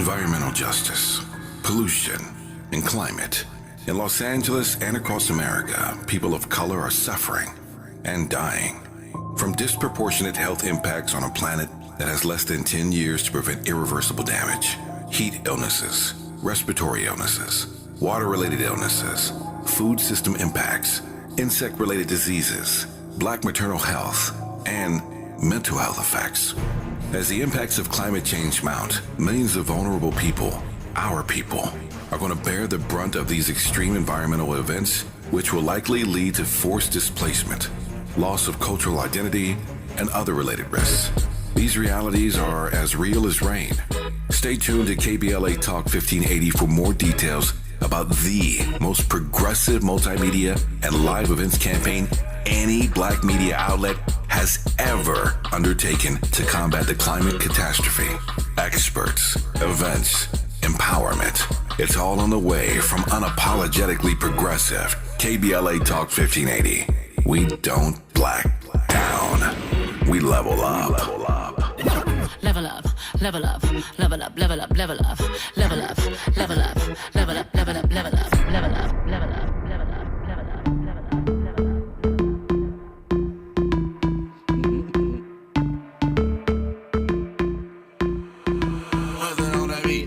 environmental justice, pollution, and climate. In Los Angeles and across America, people of color are suffering and dying from disproportionate health impacts on a planet that has less than 10 years to prevent irreversible damage. Heat illnesses, respiratory illnesses, water-related illnesses, food system impacts, insect-related diseases, Black maternal health, and mental health effects. As the impacts of climate change mount, millions of vulnerable people, our people, are going to bear the brunt of these extreme environmental events, which will likely lead to forced displacement, loss of cultural identity, and other related risks. These realities are as real as rain. Stay tuned to KBLA Talk 1580 for more details about the most progressive multimedia and live events campaign any Black media outlet has ever undertaken to combat the climate catastrophe. Experts, events, empowerment. It's all on the way from unapologetically progressive KBLA Talk 1580. We don't black down. We level up. Level up, level up, level up, level up, level up, level up, level up, level up, level up, level up, level up, level up, level up, level up,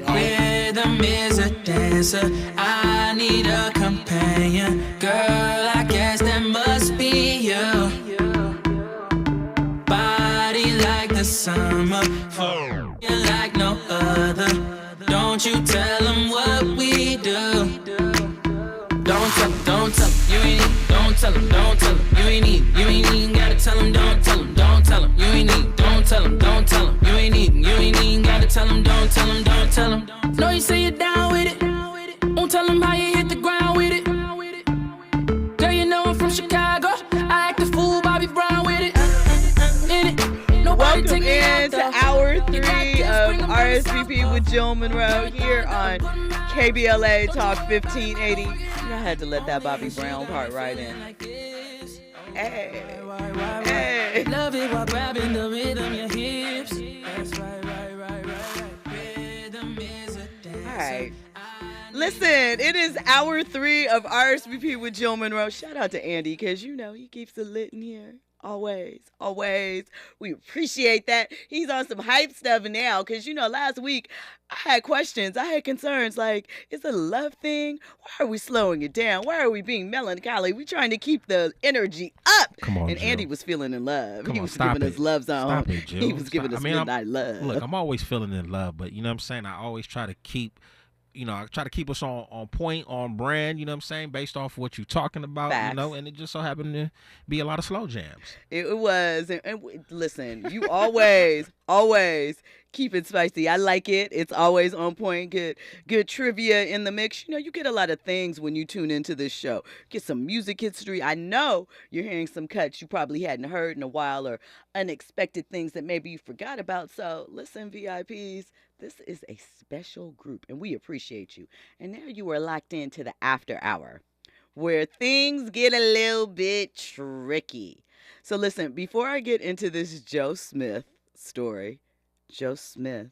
Rhythm is a dancer. I need a companion. Girl, I guess that must be you. Body like the summer, like no other. Don't you tell them what we do. Don't tell them, don't tell them, you ain't need. Don't tell them, don't tell them, you ain't need. You ain't even gotta tell them, don't tell them, don't tell them, you ain't need. Don't tell them, don't tell them, you ain't need. You ain't even gotta tell them, don't tell them, don't tell them. No, you say you're down with it. Don't tell them how you hit the ground with it. Girl, you know I'm from Chicago. I act a fool, Bobby Brown with it. In it. Welcome in to hour 3 of RSVP with Jill Munroe here on KBLA Talk 1580. You know, I had to let that Bobby Brown part right in. Hey. Hey. Love it while grabbing the rhythm, your hips. That's right. Rhythm is a dance. All right. Listen, it is hour 3 of RSVP with Jill Munroe. Shout out to Andy, because, you know, he keeps it lit in here. Always. We appreciate that. He's on some hype stuff now, because, you know, last week I had questions. I had concerns like, is it a love thing? Why are we slowing it down? Why are we being melancholy? We trying to keep the energy up. Come on, and Jill. Andy was feeling in love. Come He on, was stop giving it. us love zone. Stop it, Jill. He was giving us I'm- midnight love. Look, I'm always feeling in love, but you know what I'm saying? I always try to keep, I try to keep us on point, on brand, you know what I'm saying, based off what you're talking about, Facts. and it just so happened to be a lot of slow jams. It was. Listen, you always keep it spicy. I like it. It's always on point. Good trivia in the mix. You know, you get a lot of things when you tune into this show. Get some music history. I know you're hearing some cuts you probably hadn't heard in a while, or unexpected things that maybe you forgot about. So listen, VIPs, this is a special group, and we appreciate you. And now you are locked into the after hour, where things get a little bit tricky. So listen, before I get into this Joe Smith story, Joe Smith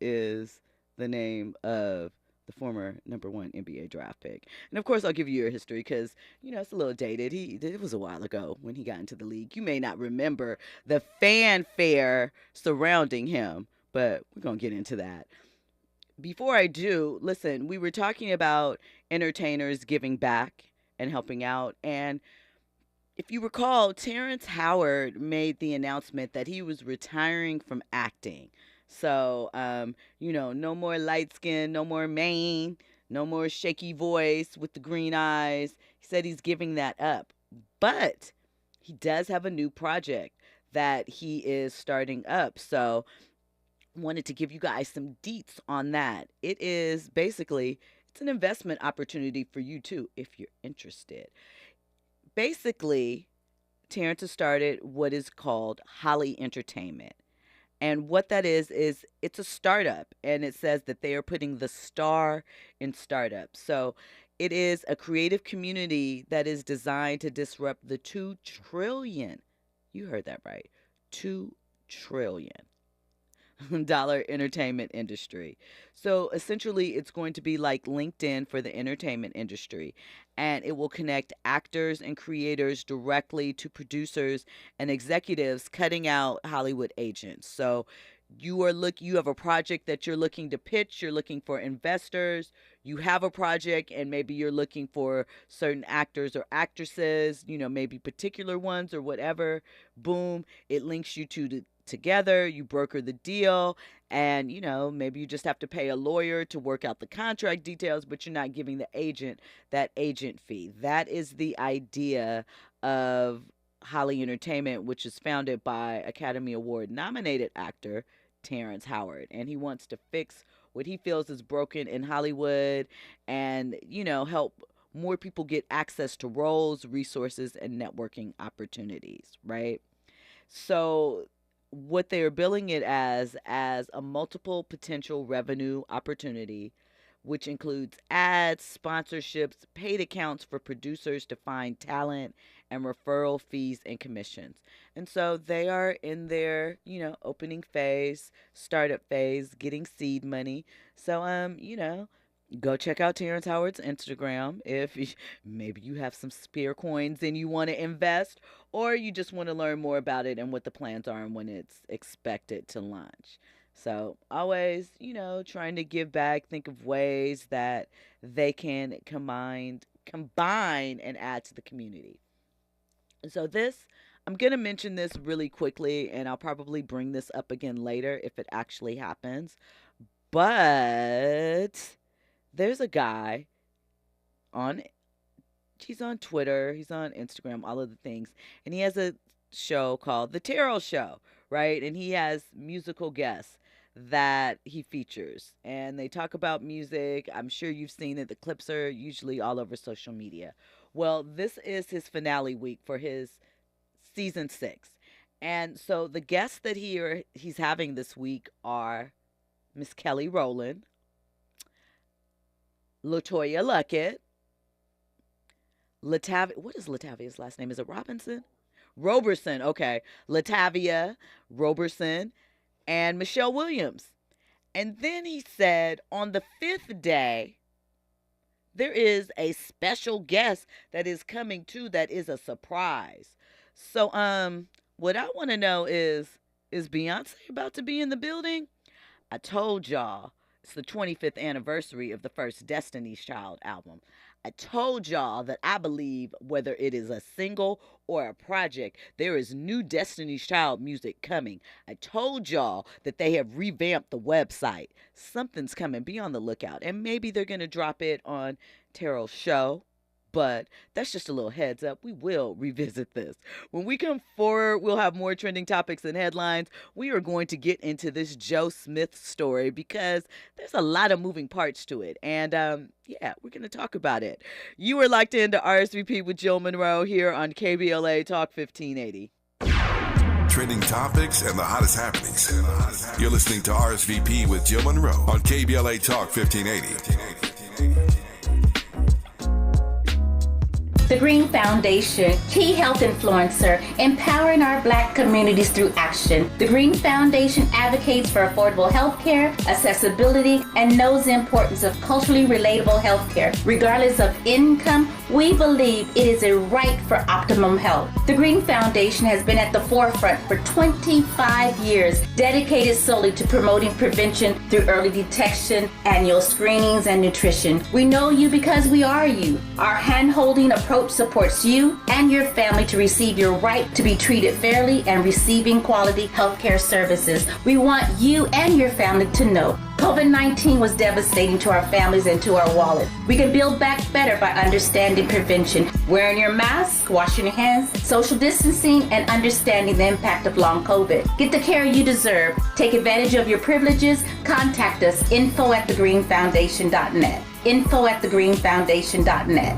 is the name of the former #1 NBA draft pick. And of course, I'll give you your history because, you know, it's a little dated. It was a while ago when he got into the league. You may not remember the fanfare surrounding him, but we're going to get into that. Before I do, listen, we were talking about entertainers giving back and helping out. And if you recall, Terrence Howard made the announcement that he was retiring from acting. So, no more light skin, no more mane, no more shaky voice with the green eyes. He said he's giving that up. But he does have a new project that he is starting up. So, wanted to give you guys some deets on that. It is basically, it's an investment opportunity for you too, if you're interested. Basically, Terrence has started what is called Holly Entertainment. And what that is it's a startup, and it says that they are putting the star in startup. So it is a creative community that is designed to disrupt the 2 trillion. You heard that right. 2 trillion. dollar entertainment industry. So essentially, it's going to be like LinkedIn for the entertainment industry, and it will connect actors and creators directly to producers and executives, cutting out Hollywood agents. So you have a project that you're looking to pitch, you're looking for investors, you have a project, and maybe you're looking for certain actors or actresses, maybe particular ones or whatever. Boom, it links you together, you broker the deal, and maybe you just have to pay a lawyer to work out the contract details, but you're not giving the agent that agent fee. That is the idea of Holly Entertainment, which is founded by Academy Award nominated actor Terrence Howard, and he wants to fix what he feels is broken in Hollywood and help more people get access to roles, resources, and networking opportunities, right? So what they are billing it as a multiple potential revenue opportunity, which includes ads, sponsorships, paid accounts for producers to find talent, and referral fees and commissions. And so they are in their, opening phase, startup phase, getting seed money. So, go check out Terrence Howard's Instagram if maybe you have some spare coins and you want to invest, or you just want to learn more about it and what the plans are and when it's expected to launch. So always, trying to give back, think of ways that they can combine and add to the community. And so I'm going to mention this really quickly, and I'll probably bring this up again later if it actually happens. But there's a guy he's on Twitter, he's on Instagram, all of the things, and he has a show called The Terrell Show, right? And he has musical guests that he features, and they talk about music. I'm sure you've seen it. The clips are usually all over social media. Well, this is his finale week for his season 6. And so the guests that he's having this week are Miss Kelly Rowland, LaToya Luckett, Latavia. What is Latavia's last name? Is it Robinson? Roberson. Okay. Latavia Roberson and Michelle Williams. And then he said on the 5th day, there is a special guest that is coming too that is a surprise. So, what I want to know is Beyonce about to be in the building? I told y'all it's the 25th anniversary of the first Destiny's Child album. I told y'all that I believe whether it is a single or a project, there is new Destiny's Child music coming. I told y'all that they have revamped the website. Something's coming. Be on the lookout. And maybe they're going to drop it on Terrell's show. But that's just a little heads up. We will revisit this. When we come forward, we'll have more trending topics and headlines. We are going to get into this Joe Smith story because there's a lot of moving parts to it. And we're going to talk about it. You are locked into RSVP with Jill Munroe here on KBLA Talk 1580. Trending topics and the hottest happenings. You're listening to RSVP with Jill Munroe on KBLA Talk 1580. The Green Foundation, key health influencer, empowering our Black communities through action. The Green Foundation advocates for affordable health care, accessibility, and knows the importance of culturally relatable health care. Regardless of income, we believe it is a right for optimum health. The Green Foundation has been at the forefront for 25 years, dedicated solely to promoting prevention through early detection, annual screenings, and nutrition. We know you because we are you. Our hand-holding approach supports you and your family to receive your right to be treated fairly and receiving quality healthcare services. We want you and your family to know COVID-19 was devastating to our families and to our wallet. We can build back better by understanding prevention, wearing your mask, washing your hands, social distancing, and understanding the impact of long COVID. Get the care you deserve. Take advantage of your privileges. Contact us, info@thegreenfoundation.net. info@thegreenfoundation.net.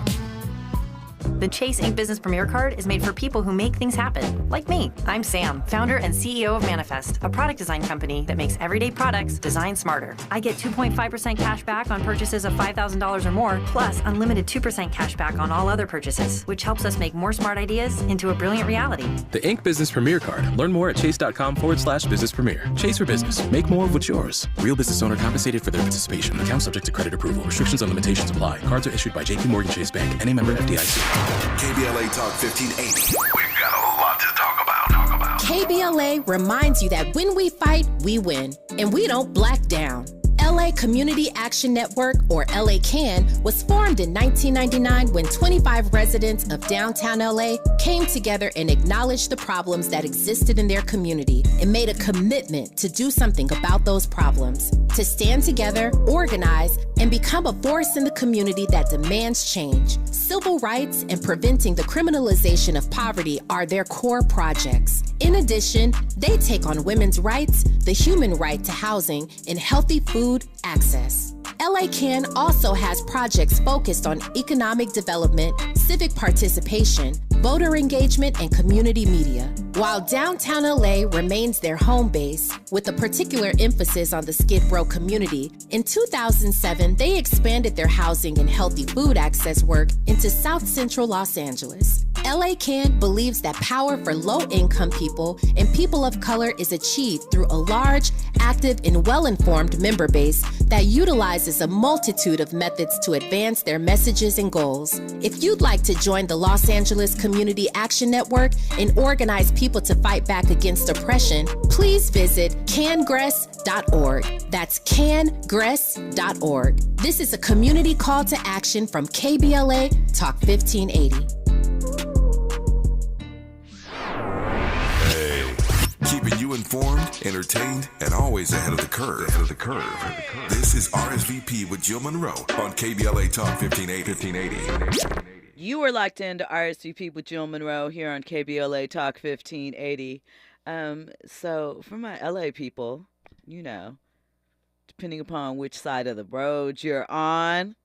The Chase Ink Business Premier Card is made for people who make things happen, like me. I'm Sam, founder and CEO of Manifest, a product design company that makes everyday products designed smarter. I get 2.5% cash back on purchases of $5,000 or more, plus unlimited 2% cash back on all other purchases, which helps us make more smart ideas into a brilliant reality. The Ink Business Premier Card. Learn more at chase.com/business premier. Chase for business. Make more of what's yours. Real business owner compensated for their participation. Account subject to credit approval. Restrictions and limitations apply. Cards are issued by JP Morgan Chase Bank. Any member FDIC. KBLA Talk 1580. We've got a lot to talk about. KBLA reminds you that when we fight, we win, and we don't black down. LA Community Action Network, or LA CAN, was formed in 1999 when 25 residents of downtown LA came together and acknowledged the problems that existed in their community and made a commitment to do something about those problems, to stand together, organize, and become a force in the community that demands change. Civil rights and preventing the criminalization of poverty are their core projects. In addition, they take on women's rights, the human right to housing, and healthy food access. LA CAN also has projects focused on economic development, civic participation, voter engagement, and community media. While downtown LA remains their home base, with a particular emphasis on the Skid Row community, in 2007, they expanded their housing and healthy food access work into South Central Los Angeles. LA CAN believes that power for low-income people and people of color is achieved through a large, active, and well-informed member base that utilizes a multitude of methods to advance their messages and goals. If you'd like to join the Los Angeles Community Action Network and organize people to fight back against oppression, please visit cangress.org. That's cangress.org. This is a community call to action from KBLA Talk 1580. Keeping you informed, entertained, and always ahead of the curve. This is RSVP with Jill Munroe on KBLA Talk 1580. You are locked into RSVP with Jill Munroe here on KBLA Talk 1580. So for my LA people, you know, depending upon which side of the road you're on,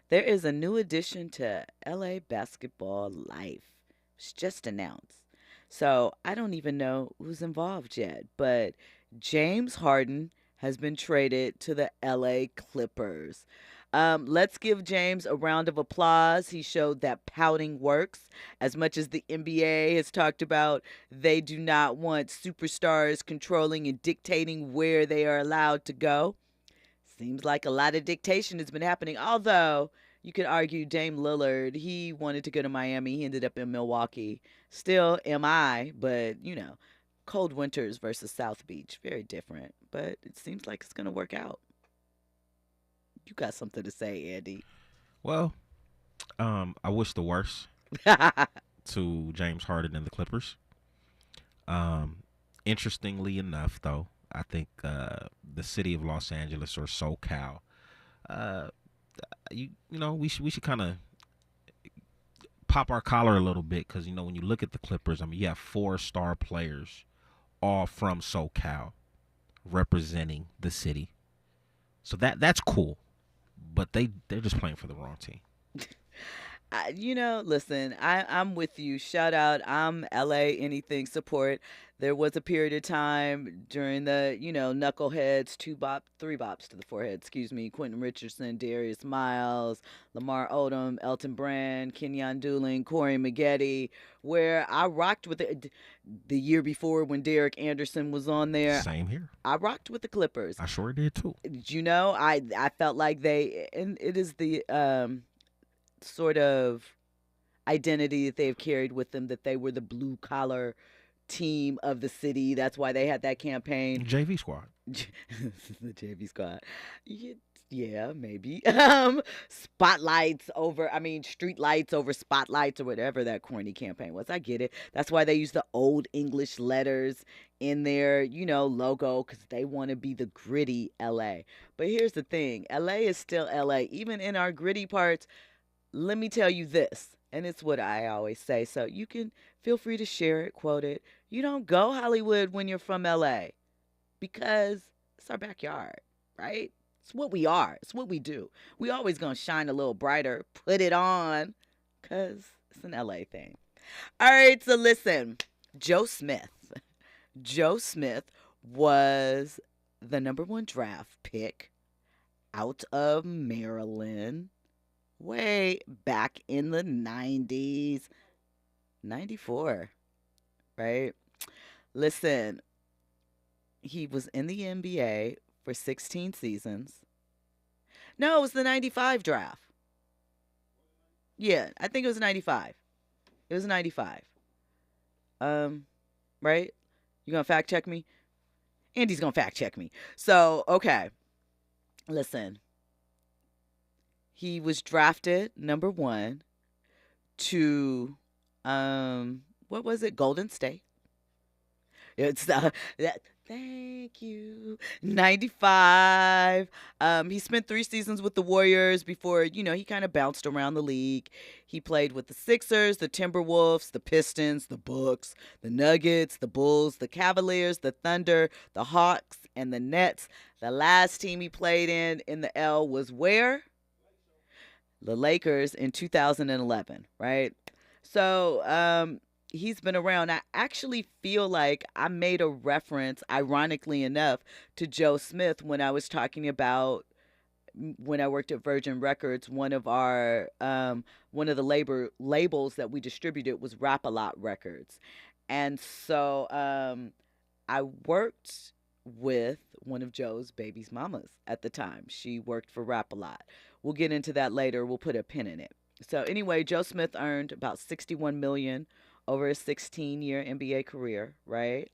there is a new addition to LA Basketball Life. It's just announced. So I don't even know who's involved yet, but James Harden has been traded to the LA Clippers. Let's give James a round of applause. He showed that pouting works. As much as the NBA has talked about, they do not want superstars controlling and dictating where they are allowed to go. Seems like a lot of dictation has been happening, although you could argue Dame Lillard, he wanted to go to Miami. He ended up in Milwaukee. Still MI, but, you know, cold winters versus South Beach. Very different, but it seems like it's going to work out. You got something to say, Andy. Well, I wish the worst to James Harden and the Clippers. Interestingly enough, though, I think the city of Los Angeles, or SoCal, you know, we should kind of pop our collar a little bit, because, you know, when you look at the Clippers, I mean, you have 4-star players all from SoCal representing the city. So that's cool, but they're just playing for the wrong team. You know, listen, I'm with you. Shout out. I'm LA anything support. There was a period of time during the, you know, knuckleheads, 3 bops to the forehead, Quentin Richardson, Darius Miles, Lamar Odom, Elton Brand, Kenyon Dooling, Corey Maggette, where I rocked with it the year before when Derek Anderson was on there. Same here. I rocked with the Clippers. I sure did too. You know, I felt like and it is the sort of identity that they've carried with them, that they were the blue collar team of the city. That's why they had that campaign. JV squad. The JV squad. Yeah, maybe. Street lights over spotlights, or whatever that corny campaign was. I get it. That's why they use the old English letters in their, you know, logo, because they want to be the gritty LA. But here's the thing. LA is still LA. Even in our gritty parts, let me tell you this, and it's what I always say, so you can feel free to share it, quote it. You don't go Hollywood when you're from LA, because it's our backyard, right? It's what we are. It's what we do. We always gonna shine a little brighter, put it on, because It's an LA thing. All right, so listen. Joe Smith. Joe Smith was the number 1 draft pick out of Maryland way back in the 90s. 94, right? Listen, he was in the NBA for 16 seasons. No, it was the 95 draft. Yeah, I think it was 95. It was 95. Right? You gonna fact check me? Andy's gonna fact check me. So, okay. Listen. He was drafted number 1 to what was it? Golden State. It's thank you. 95. He spent 3 seasons with the Warriors before, he kind of bounced around the league. He played with the Sixers, the Timberwolves, the Pistons, the Bucks, the Nuggets, the Bulls, the Cavaliers, the Thunder, the Hawks, and the Nets. The last team he played in the L was where? The Lakers in 2011, right? So, he's been around. I actually feel like I made a reference, ironically enough, to Joe Smith when I was talking about when I worked at Virgin Records. One of the labels that we distributed was Rap-A-Lot Records. And so I worked with one of Joe's baby's mamas at the time. She worked for Rap-A-Lot. We'll get into that later. We'll put a pin in it. So anyway, Joe Smith earned about $61 million over a 16-year NBA career, right?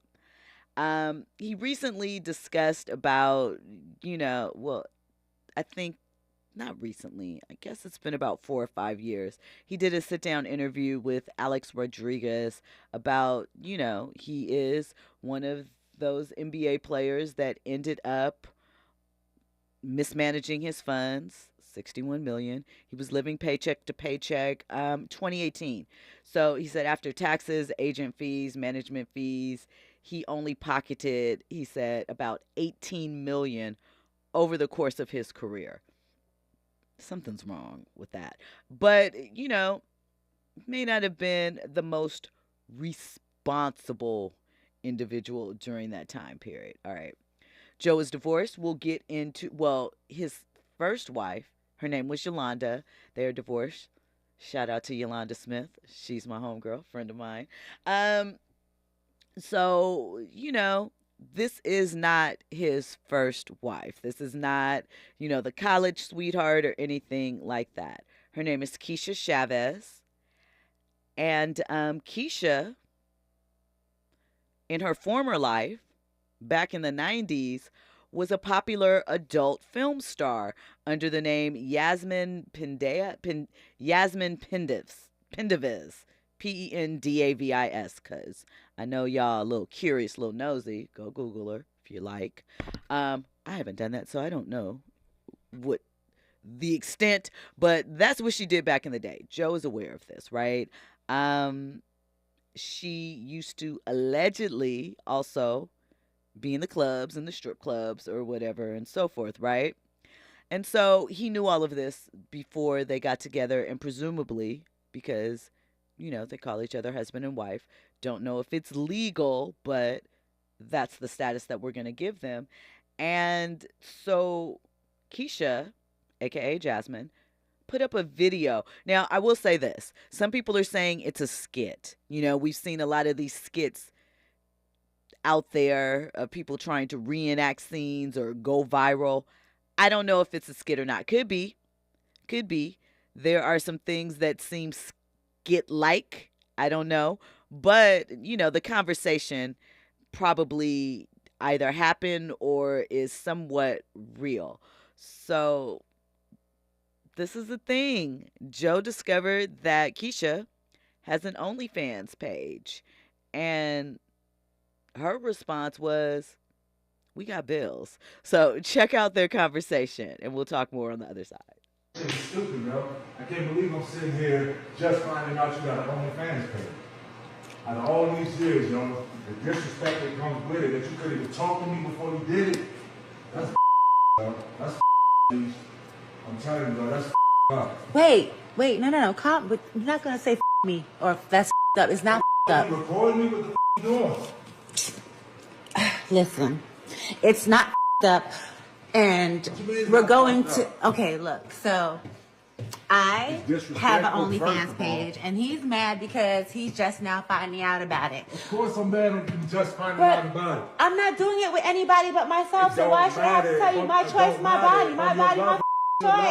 He recently discussed about, I think not recently. I guess it's been about 4 or 5 years. He did a sit-down interview with Alex Rodriguez about, he is one of those NBA players that ended up mismanaging his funds. $61 million. He was living paycheck to paycheck. 2018. So he said after taxes, agent fees, management fees, he only pocketed, he said, about $18 million over the course of his career. Something's wrong with that. But, may not have been the most responsible individual during that time period. All right. Joe is divorced. We'll get into, his first wife, her name was Yolanda. They are divorced. Shout out to Yolanda Smith. She's my homegirl, friend of mine. So, this is not his first wife. This is not, the college sweetheart or anything like that. Her name is Keisha Chavez. And Keisha, in her former life, back in the 90s, was a popular adult film star under the name Yasmin Pendavis, Pendavis, because I know y'all a little curious, a little nosy. Go Google her if you like. I haven't done that, so I don't know what the extent, but that's what she did back in the day. Joe is aware of this, right? She used to allegedly also be in the clubs and the strip clubs or whatever and so forth, right? And so he knew all of this before they got together, and presumably because, they call each other husband and wife. Don't know if it's legal, but that's the status that we're going to give them. And so Keisha, aka Jasmine, put up a video. Now, I will say this. Some people are saying it's a skit. We've seen a lot of these skits out there of people trying to reenact scenes or go viral. I don't know if it's a skit or not. Could be. There are some things that seem skit-like. I don't know. But, the conversation probably either happened or is somewhat real. So this is the thing. Joe discovered that Keisha has an OnlyFans page. And her response was, we got bills. So check out their conversation, and we'll talk more on the other side. It's stupid, bro. I can't believe I'm sitting here just finding out you got an OnlyFans page. Out of all these years, the disrespect that comes with it, that you could even talk to me before you did it, that's bro. That's I'm telling you, bro, that's up. Wait, Wait, no. Calm. But you're not gonna say f me or that's f up. It's not f up. Record me. What the you doing? Listen, it's not f up, and we're going to. Okay, look. So I have an OnlyFans page, and he's mad because he's just now finding out about it. Of course, I'm mad I'm just finding out about it. I'm not doing it with anybody but myself, so why should I have to tell you? My choice, my body, my choice.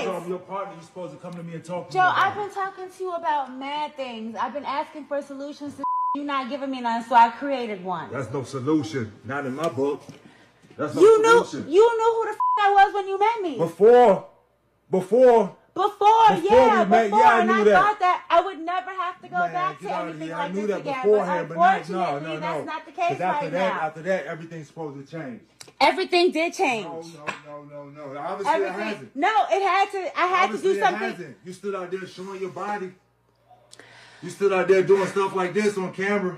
I'm your partner. You're supposed to come to me and talk to Joe, me. I've been talking to you about mad things. I've been asking for solutions to you not giving me none, so I created one. That's no solution. Not in my book. That's no You solution. knew who the I was when you met me. Before, yeah, I knew that. I thought that I would never have to go back to anything like this again. Beforehand, but no. that's not the case after right now. After that, everything's supposed to change. Everything did change. No. Obviously, it hasn't. No, it had to. I had to do something. It hasn't. You stood out there showing your body. You stood out there doing stuff like this on camera.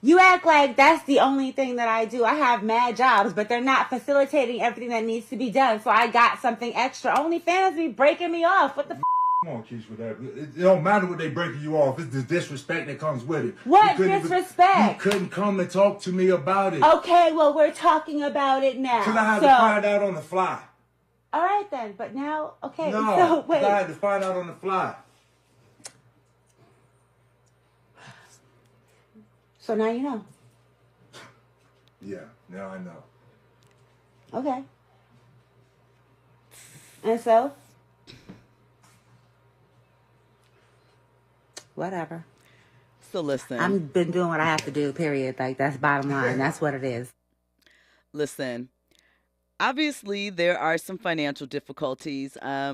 You act like that's the only thing that I do. I have mad jobs, but they're not facilitating everything that needs to be done. So I got something extra. OnlyFans be breaking me off. What the f***? Come on, Keish, with that. It don't matter what they breaking you off. It's the disrespect that comes with it. What disrespect? You couldn't come and talk to me about it. Okay, well, we're talking about it now. Because I had to find out on the fly. All right, then. But now, okay. No, so wait. I had to find out on the fly. So now you know. Yeah, now I know. Okay. And so? Whatever. So listen. I've been doing what I have to do, period. Like, that's bottom line. That's what it is. Listen. Obviously, there are some financial difficulties. I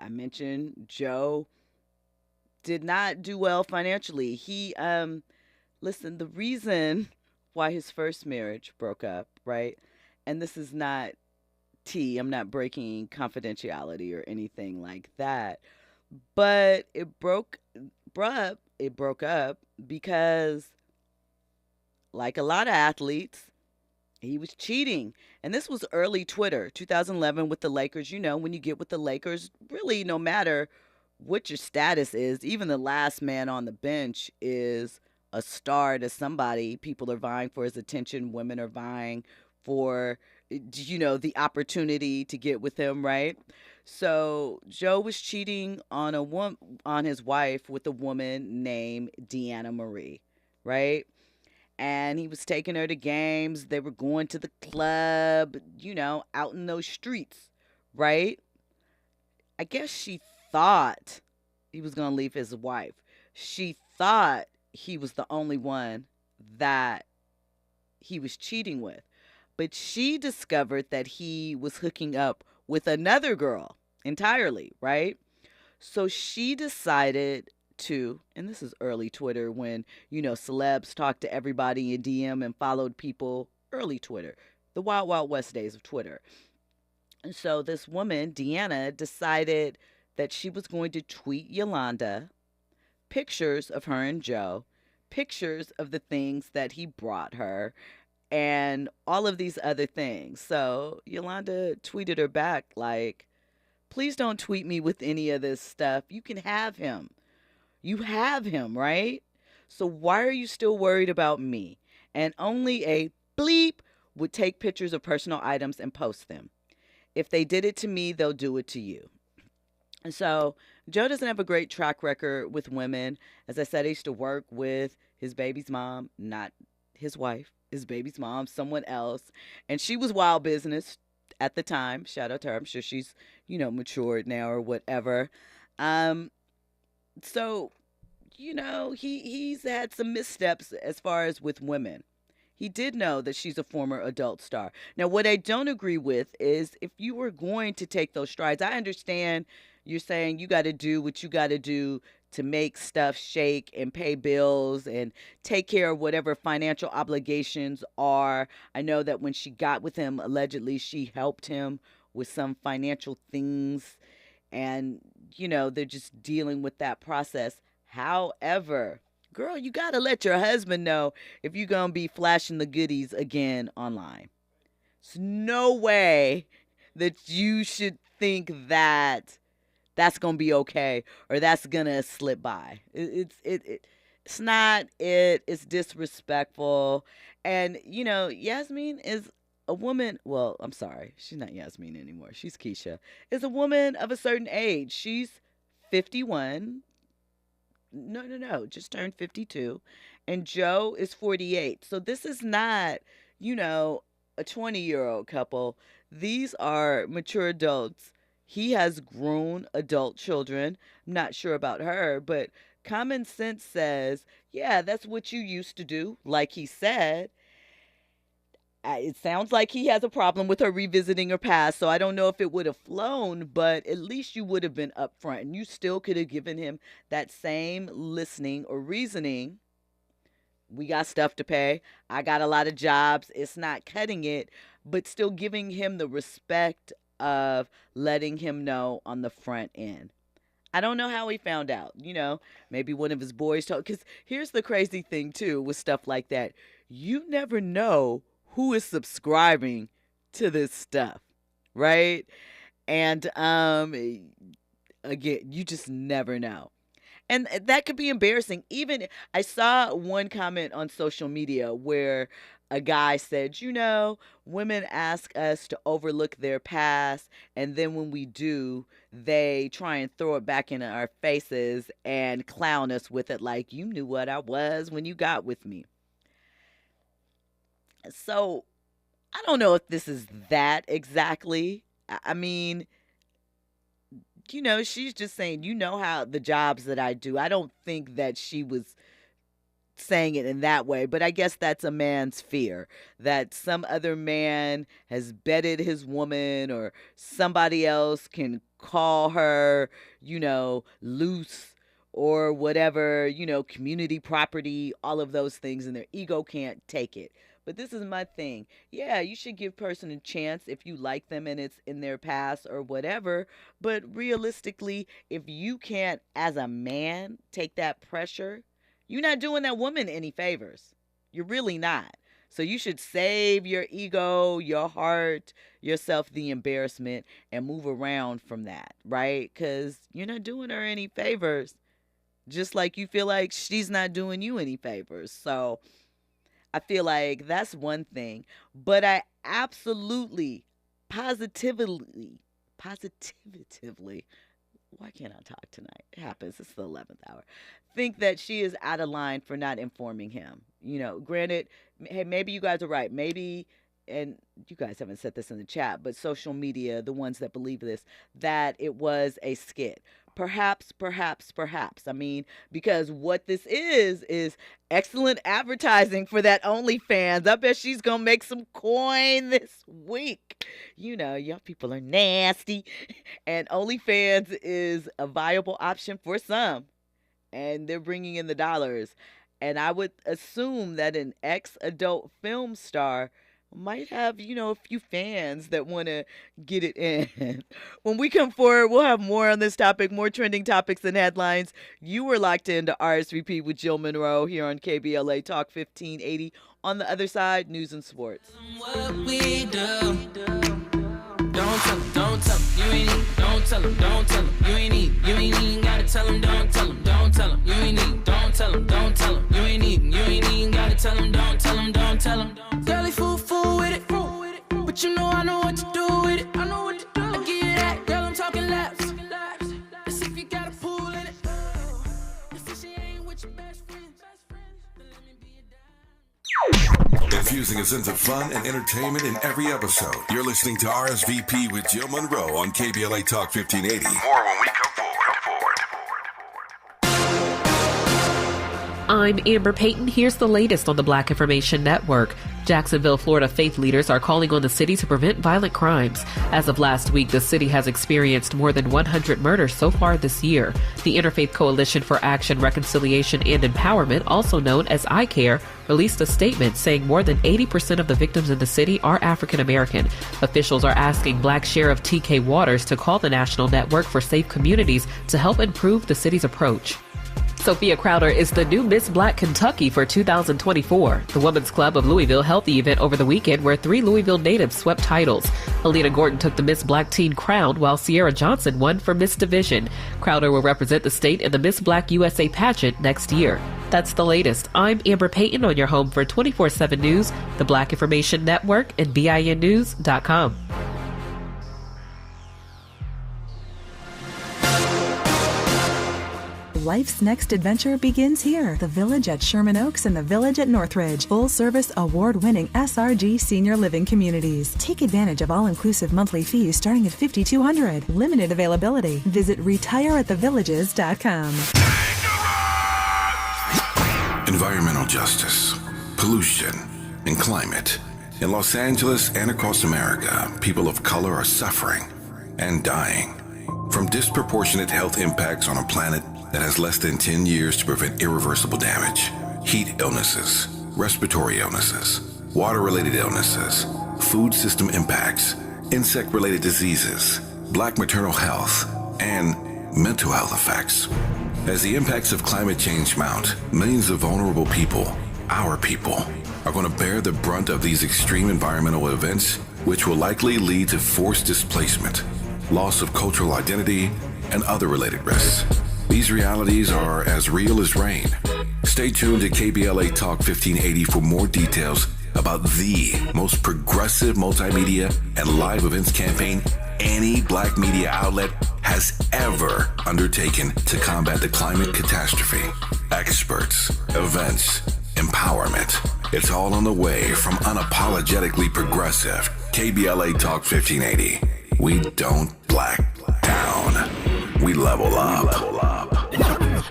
mentioned Joe did not do well financially. He, listen, the reason why his first marriage broke up, right? And this is not tea. I'm not breaking confidentiality or anything like that. But it broke up because, like a lot of athletes, he was cheating. And this was early Twitter, 2011 with the Lakers. You know, when you get with the Lakers, really no matter what your status is, even the last man on the bench is a star to somebody. People are vying for his attention. Women are vying for, you know, the opportunity to get with him, right? So Joe was cheating on his wife with a woman named Deanna Marie, right? And he was taking her to games. They were going to the club, you know, out in those streets, right? I guess she thought he was going to leave his wife. She thought he was the only one that he was cheating with. But she discovered that he was hooking up with another girl entirely, right? So she decided to, and this is early Twitter when, you know, celebs talked to everybody in DM and followed people, early Twitter, the Wild Wild West days of Twitter. And so this woman, Deanna, decided that she was going to tweet Yolanda pictures of her and Joe, pictures of the things that he brought her, and all of these other things. So Yolanda tweeted her back like, please don't tweet me with any of this stuff. You can have him. You have him, right? So why are you still worried about me? And only a bleep would take pictures of personal items and post them. If they did it to me, they'll do it to you. And so Joe doesn't have a great track record with women. As I said, I used to work with his baby's mom, not his wife, his baby's mom, someone else. And she was wild business at the time. Shout out to her. I'm sure she's, you know, matured now or whatever. So, you know, he's had some missteps as far as with women. He did know that she's a former adult star. Now, what I don't agree with is if you were going to take those strides, I understand you're saying you got to do what you got to do to make stuff shake and pay bills and take care of whatever financial obligations are. I know that when she got with him, allegedly, she helped him with some financial things. And, you know, they're just dealing with that process. However, girl, you got to let your husband know if you're going to be flashing the goodies again online. There's no way that you should think that that's going to be okay, or that's going to slip by. It's not it. It's disrespectful. And, Yasmin is a woman. Well, I'm sorry. She's not Yasmin anymore. She's Keisha. Is a woman of a certain age. She's 51. No. Just turned 52. And Joe is 48. So this is not, a 20-year-old couple. These are mature adults. He has grown adult children. I'm not sure about her, but common sense says, yeah, that's what you used to do, like he said. It sounds like he has a problem with her revisiting her past, so I don't know if it would have flown, but at least you would have been upfront, and you still could have given him that same listening or reasoning. We got stuff to pay. I got a lot of jobs. It's not cutting it, but still giving him the respect of letting him know on the front end. I don't know how he found out. Maybe one of his boys told. Because here's the crazy thing, too, with stuff like that. You never know who is subscribing to this stuff, right? And again, you just never know. And that could be embarrassing. Even I saw one comment on social media where a guy said, women ask us to overlook their past, and then when we do, they try and throw it back in our faces and clown us with it like, you knew what I was when you got with me. So I don't know if this is that exactly. I mean, she's just saying, how the jobs that I do. I don't think that she was saying it in that way, but I guess that's a man's fear that some other man has bedded his woman, or somebody else can call her, loose or whatever, community property, all of those things, and their ego can't take it. But this is my thing. Yeah, you should give person a chance if you like them and it's in their past or whatever. But realistically, if you can't, as a man, take that pressure, you're not doing that woman any favors. You're really not. So you should save your ego, your heart, yourself the embarrassment, and move around from that, right? Because you're not doing her any favors. Just like you feel like she's not doing you any favors. So I feel like that's one thing, but I absolutely, positively, why can't I talk tonight? It happens. It's the 11th hour. Think that she is out of line for not informing him. Granted, hey, maybe you guys are right. Maybe, and you guys haven't said this in the chat, but social media, the ones that believe this, that it was a skit. Perhaps. I mean, because what this is excellent advertising for that OnlyFans. I bet she's going to make some coin this week. Y'all people are nasty. And OnlyFans is a viable option for some. And they're bringing in the dollars. And I would assume that an ex-adult film star might have, a few fans that want to get it in. When we come forward, we'll have more on this topic, more trending topics and headlines. You were locked into RSVP with Jill Munroe here on KBLA Talk 1580. On the other side, news and sports. What we do. Don't tell them, don't tell them, you ain't need, don't tell them, don't tell them, you ain't need, you ain't even gotta tell them, don't tell them, don't tell them, you ain't need, don't tell them, don't tell them, you ain't even gotta tell them, don't tell them, don't tell them. Girl, he fool with it, but I know what to do with it, I give you that, girl, I'm talking laps, let's see if you got a pool in it, let's see she ain't with your best friend, then let me be your dad. Infusing a sense of fun and entertainment in every episode. You're listening to RSVP with Jill Munroe on KBLA Talk 1580. More when we come forward. I'm Amber Payton. Here's the latest on the Black Information Network. Jacksonville, Florida faith leaders are calling on the city to prevent violent crimes. As of last week, the city has experienced more than 100 murders so far this year. The Interfaith Coalition for Action, Reconciliation, and Empowerment, also known as ICARE, released a statement saying more than 80% of the victims in the city are African American. Officials are asking Black Sheriff T.K. Waters to call the National Network for Safe Communities to help improve the city's approach. Sophia Crowder is the new Miss Black Kentucky for 2024. The Women's Club of Louisville held the event over the weekend where 3 Louisville natives swept titles. Alina Gordon took the Miss Black Teen crown while Sierra Johnson won for Miss Division. Crowder will represent the state in the Miss Black USA pageant next year. That's the latest. I'm Amber Payton on your home for 24/7 News, the Black Information Network, and BINnews.com. Life's next adventure begins here. The Village at Sherman Oaks and the Village at Northridge. Full-service, award-winning SRG senior living communities. Take advantage of all-inclusive monthly fees starting at $5,200. Limited availability. Visit retireatthevillages.com. Environmental justice, pollution, and climate. In Los Angeles and across America, people of color are suffering and dying from disproportionate health impacts on a planet that has less than 10 years to prevent irreversible damage. Heat illnesses, respiratory illnesses, water-related illnesses, food system impacts, insect-related diseases, Black maternal health, and mental health effects. As the impacts of climate change mount, millions of vulnerable people, our people, are going to bear the brunt of these extreme environmental events, which will likely lead to forced displacement, loss of cultural identity, and other related risks. These realities are as real as rain. Stay tuned to KBLA Talk 1580 for more details about the most progressive multimedia and live events campaign any Black media outlet has ever undertaken to combat the climate catastrophe. Experts, events, empowerment. It's all on the way from unapologetically progressive KBLA Talk 1580. We don't black down. We level up.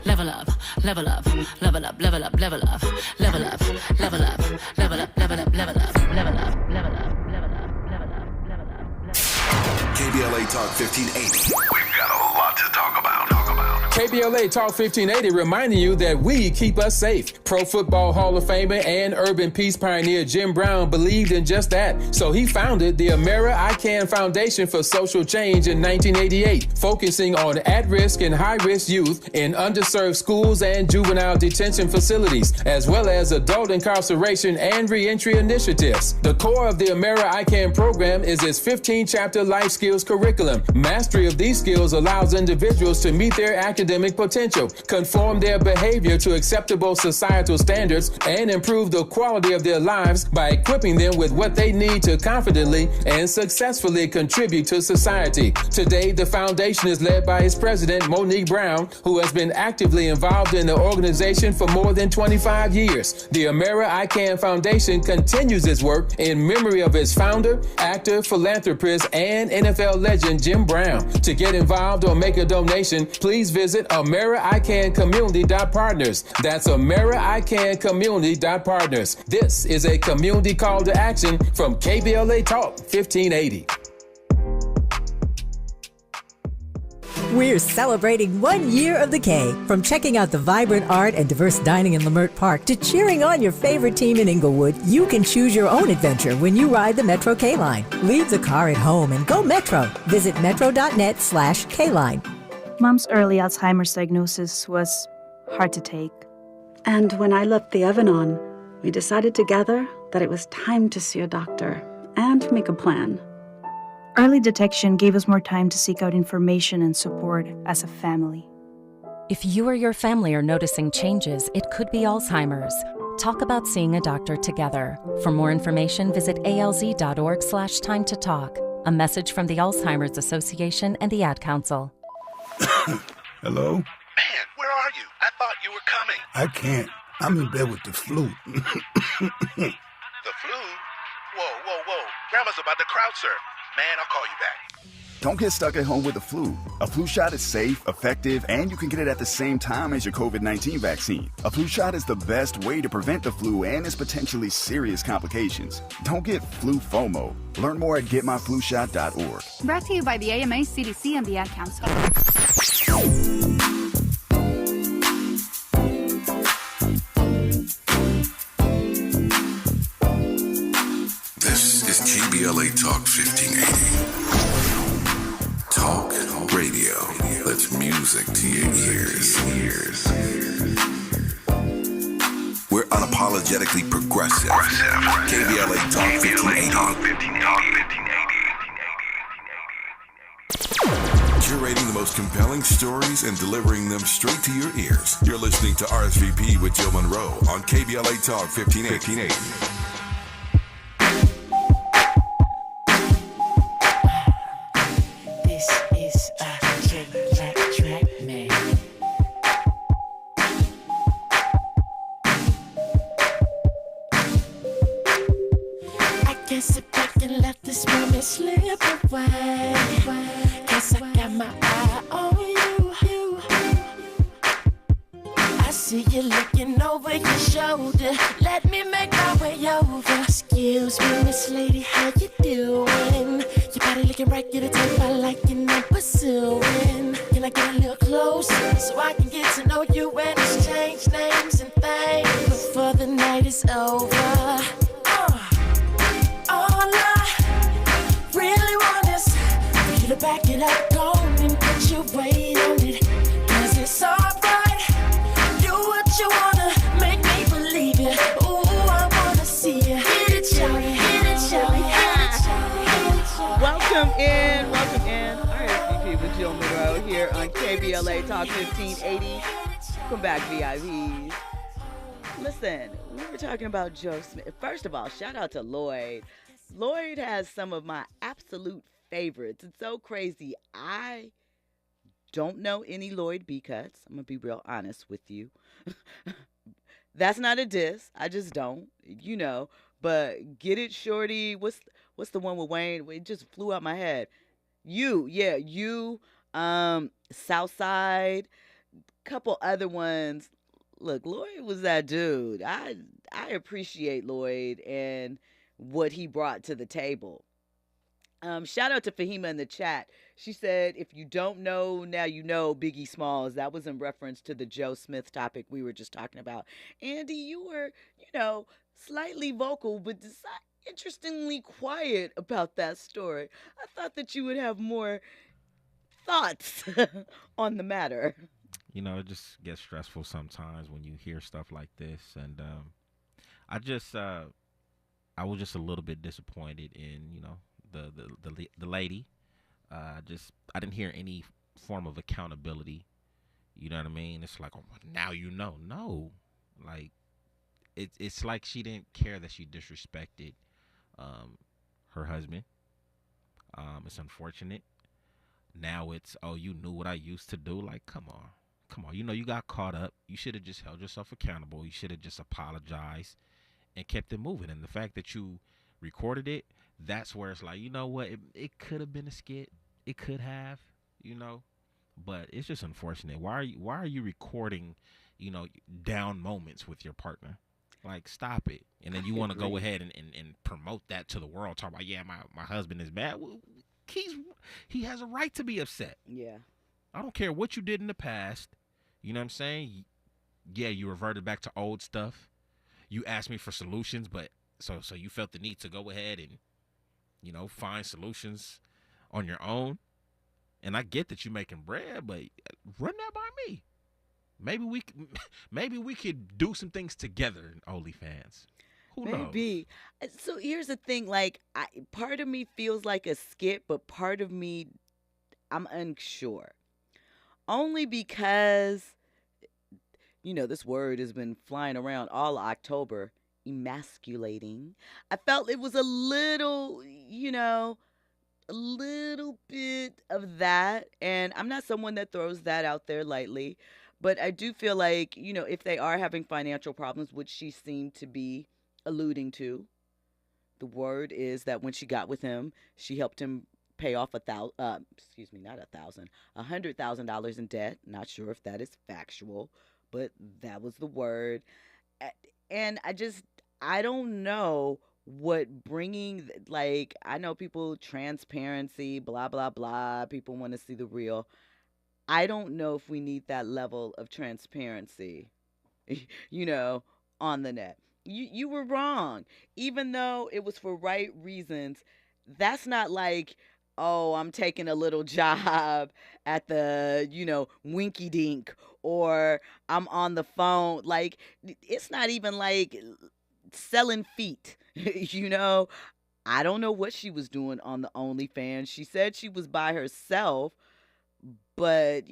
Level up, level up, level up, level up, level up, level up, level up, level up, level up, level up, level up, level up, level up. KBLA Talk 1580. We've got a lot to talk about. KBLA Talk 1580 reminding you that we keep us safe. Pro Football Hall of Famer and urban peace pioneer Jim Brown believed in just that. So he founded the Amera I Can Foundation for Social Change in 1988, focusing on at-risk and high-risk youth in underserved schools and juvenile detention facilities, as well as adult incarceration and reentry initiatives. The core of the Amera I Can program is its 15-chapter life skills curriculum. Mastery of these skills allows individuals to meet their academic potential, conform their behavior to acceptable societal standards, and improve the quality of their lives by equipping them with what they need to confidently and successfully contribute to society. Today, the foundation is led by its president, Monique Brown, who has been actively involved in the organization for more than 25 years. The Amera I Can Foundation continues its work in memory of its founder, actor, philanthropist, and NFL legend Jim Brown. To get involved or make a donation, please visit AmeriICanCommunity.partners. That's AmeriICanCommunity.partners. This is a community call to action from KBLA Talk 1580. We're celebrating 1 year of the K. From checking out the vibrant art and diverse dining in Leimert Park to cheering on your favorite team in Inglewood, you can choose your own adventure when you ride the Metro K-Line. Leave the car at home and go Metro. Visit metro.net/K-Line. Mom's early Alzheimer's diagnosis was hard to take. And when I left the oven on, we decided together that it was time to see a doctor and make a plan. Early detection gave us more time to seek out information and support as a family. If you or your family are noticing changes, it could be Alzheimer's. Talk about seeing a doctor together. For more information, visit alz.org/time to talk. A message from the Alzheimer's Association and the Ad Council. Hello? Man, where are you? I thought you were coming. I can't. I'm in bed with the flu. The flu? Whoa. Grandma's about to crowd surf. Man, I'll call you back. Don't get stuck at home with the flu. A flu shot is safe, effective, and you can get it at the same time as your COVID-19 vaccine. A flu shot is the best way to prevent the flu and its potentially serious complications. Don't get flu FOMO. Learn more at getmyflushot.org. Brought to you by the AMA, CDC, and the Ad Council. This is KBLA Talk 1580. Talk radio. That's music to your ears. unapologetically progressive. KBLA Talk 1580. Curating the most compelling stories and delivering them straight to your ears. You're listening to RSVP with Jill Munroe on KBLA Talk 1580. This is a track, man. I can't sit back and let this moment slip away. Cause I got my eye on you. I see you looking over your shoulder. Let me make my way over. Excuse me, Miss Lady, how you doing? Your body looking right, get a type I like and I'm pursuing. Can I get a little closer so I can get to know you and exchange names and things before the night is over? All I really want is for you to back it up, go on and put your weight on it. Cause it's alright, do what you wanna, make me believe it. Ooh, I wanna see you, hit it, show it, hit it, show it, hit it, show it. Welcome in. RSVP with Jill Munroe here on KBLA Talk 1580. Welcome back, VIPs. Listen, we were talking about Joe Smith. First of all, shout out to Lloyd. Lloyd has some of my absolute favorites. It's so crazy. I don't know any Lloyd B cuts. I'm going to be real honest with you. That's not a diss. I just don't, But Get It Shorty. What's the one with Wayne? It just flew out my head. You. Southside. Couple other ones. Look, Lloyd was that dude. I appreciate Lloyd and what he brought to the table. Shout out to Fahima in the chat. She said, if you don't know, now you know Biggie Smalls. That was in reference to the Joe Smith topic we were just talking about. Andy, you were, slightly vocal, but interestingly quiet about that story. I thought that you would have more thoughts on the matter. It just gets stressful sometimes when you hear stuff like this, and I was just a little bit disappointed in the lady. I didn't hear any form of accountability. You know what I mean? It's like, oh, now you know. No, like it's like she didn't care that she disrespected her husband. It's unfortunate. Now it's, oh, you knew what I used to do. Like, come on. You got caught up. You should have just held yourself accountable. You should have just apologized and kept it moving. And the fact that you recorded it, that's where it's like, you know what? It could have been a skit. It could have, but it's just unfortunate. Why are you recording, down moments with your partner? Like, stop it. And then you want to go ahead and promote that to the world. Talk about, my husband is bad. Well, he has a right to be upset. Yeah. I don't care what you did in the past. You know what I'm saying? Yeah, you reverted back to old stuff. You asked me for solutions, but so you felt the need to go ahead and, find solutions on your own. And I get that you're making bread, but run that by me. Maybe we could do some things together in OnlyFans. Who Maybe. knows? So here's the thing, part of me feels like a skit, but part of me, I'm unsure. Only because, this word has been flying around all October, emasculating. I felt it was a little bit of that. And I'm not someone that throws that out there lightly. But I do feel like, if they are having financial problems, which she seemed to be alluding to, the word is that when she got with him, she helped him pay off $100,000 in debt. Not sure if that is factual, but that was the word. And I don't know what bringing, I know people, transparency, blah, blah, blah. People want to see the real. I don't know if we need that level of transparency, on the net. You were wrong. Even though it was for right reasons, that's not like oh, I'm taking a little job at the, Winky Dink, or I'm on the phone. Like, it's not even like selling feet, you know? I don't know what she was doing on the OnlyFans. She said she was by herself, but,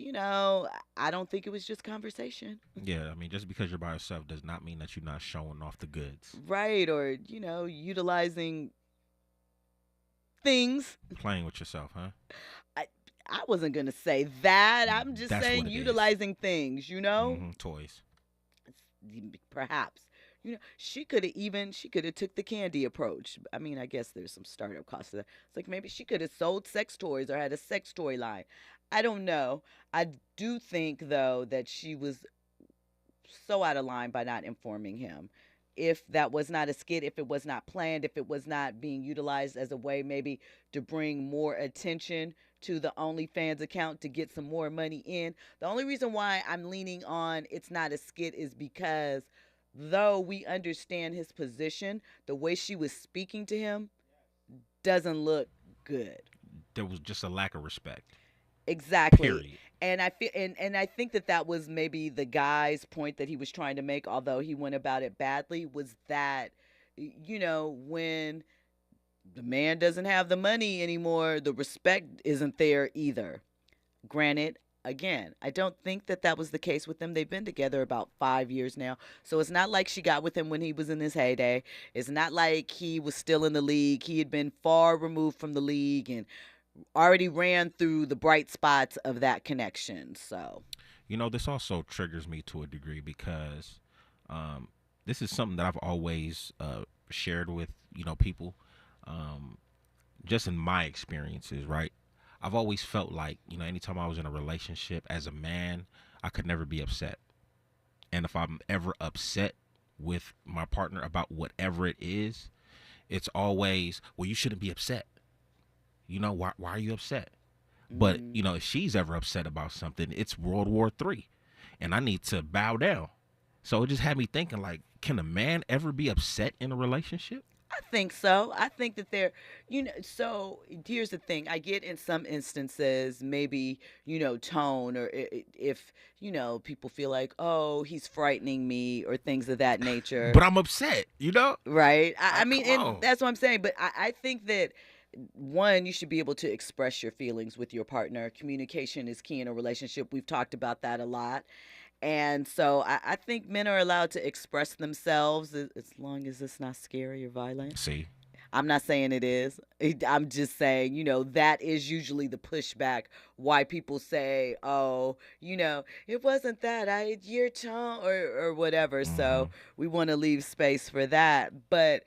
I don't think it was just conversation. Yeah, I mean, just because you're by yourself does not mean that you're not showing off the goods. Right, or, utilizing things. Playing with yourself, huh? I wasn't going to say that. I'm just That's saying what it is. utilizing things, Toys. Perhaps. She could have took the candy approach. I mean, I guess there's some startup costs to that. It's like maybe she could have sold sex toys or had a sex toy line. I don't know. I do think, though, that she was so out of line by not informing him. If that was not a skit, if it was not planned, if it was not being utilized as a way maybe to bring more attention to the OnlyFans account to get some more money in. The only reason why I'm leaning on it's not a skit is because though we understand his position, the way she was speaking to him doesn't look good. There was just a lack of respect. Exactly. Period. And I feel, and I think that was maybe the guy's point that he was trying to make, although he went about it badly, was that, when the man doesn't have the money anymore, the respect isn't there either. Granted, again, I don't think that was the case with them. They've been together about 5 years now. So it's not like she got with him when he was in his heyday. It's not like he was still in the league. He had been far removed from the league and already ran through the bright spots of that connection. So, this also triggers me to a degree because this is something that I've always shared with, people, just in my experiences, right? I've always felt like, anytime I was in a relationship as a man, I could never be upset. And if I'm ever upset with my partner about whatever it is, it's always, well, you shouldn't be upset. Why are you upset? But, if she's ever upset about something, it's World War III. And I need to bow down. So it just had me thinking, like, can a man ever be upset in a relationship? I think so. I think that so here's the thing. I get in some instances, maybe, tone, or if, people feel like, oh, he's frightening me or things of that nature. But I'm upset, Right. I mean, come on. and that's what I'm saying. But I think that, one, you should be able to express your feelings with your partner. Communication is key in a relationship. We've talked about that a lot. And so I think men are allowed to express themselves as long as it's not scary or violent. See? I'm not saying it is. I'm just saying, that is usually the pushback why people say, oh, it wasn't that. Your tone or whatever. Mm-hmm. So we want to leave space for that. But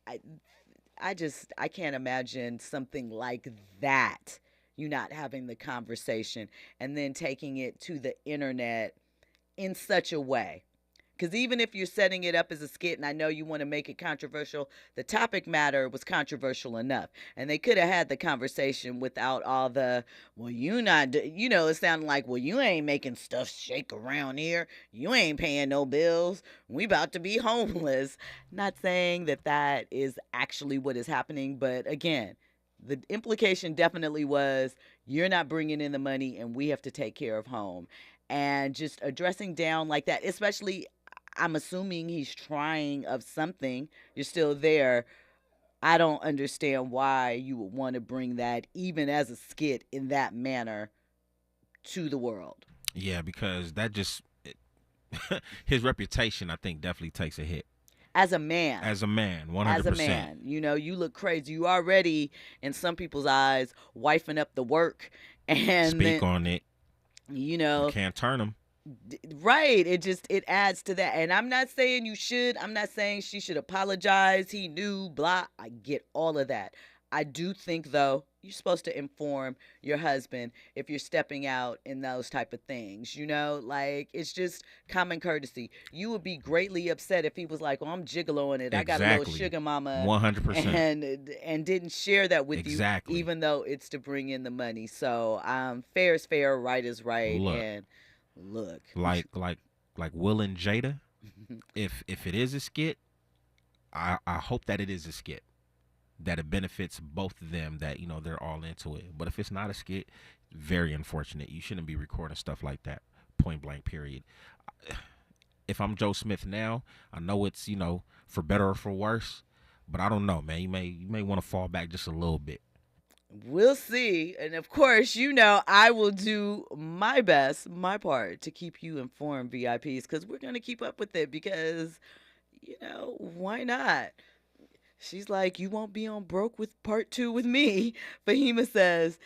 I can't imagine something like that. You not having the conversation and then taking it to the internet in such a way. Because even if you're setting it up as a skit, and I know you want to make it controversial, the topic matter was controversial enough. And they could have had the conversation without all the, well, you not, it sounded like, well, you ain't making stuff shake around here. You ain't paying no bills. We about to be homeless. Not saying that is actually what is happening. But again, the implication definitely was you're not bringing in the money and we have to take care of home. And just addressing down like that, especially I'm assuming he's trying of something. You're still there. I don't understand why you would want to bring that even as a skit in that manner to the world. Yeah, because that just his reputation, I think, definitely takes a hit. As a man. 100%. As a man. You look crazy. You already, in some people's eyes, wifing up the work. And speak on it. You can't turn them. Right. It adds to that. And I'm not saying you should. I'm not saying she should apologize. He knew, blah. I get all of that. I do think, though, you're supposed to inform your husband if you're stepping out in those type of things, like it's just common courtesy. You would be greatly upset if he was like, well, I'm gigoloing it. Exactly. I got a little sugar mama 100%. And didn't share that with you, even though it's to bring in the money. So fair is fair, right is right. Look. Like Will and Jada, if it is a skit, I hope that it is a skit. that it benefits both of them, that, you know, they're all into it. But if it's not a skit, very unfortunate. You shouldn't be recording stuff like that, point blank, period. If I'm Joe Smith now, I know it's, you know, for better or for worse, but I don't know, man. You may want to fall back just a little bit. We'll see. And of course, you know, I will do my best, my part, to keep you informed, VIPs, because we're going to keep up with it because, you know, why not? She's like, you won't be on Broke with Part 2 with me. Fahima says,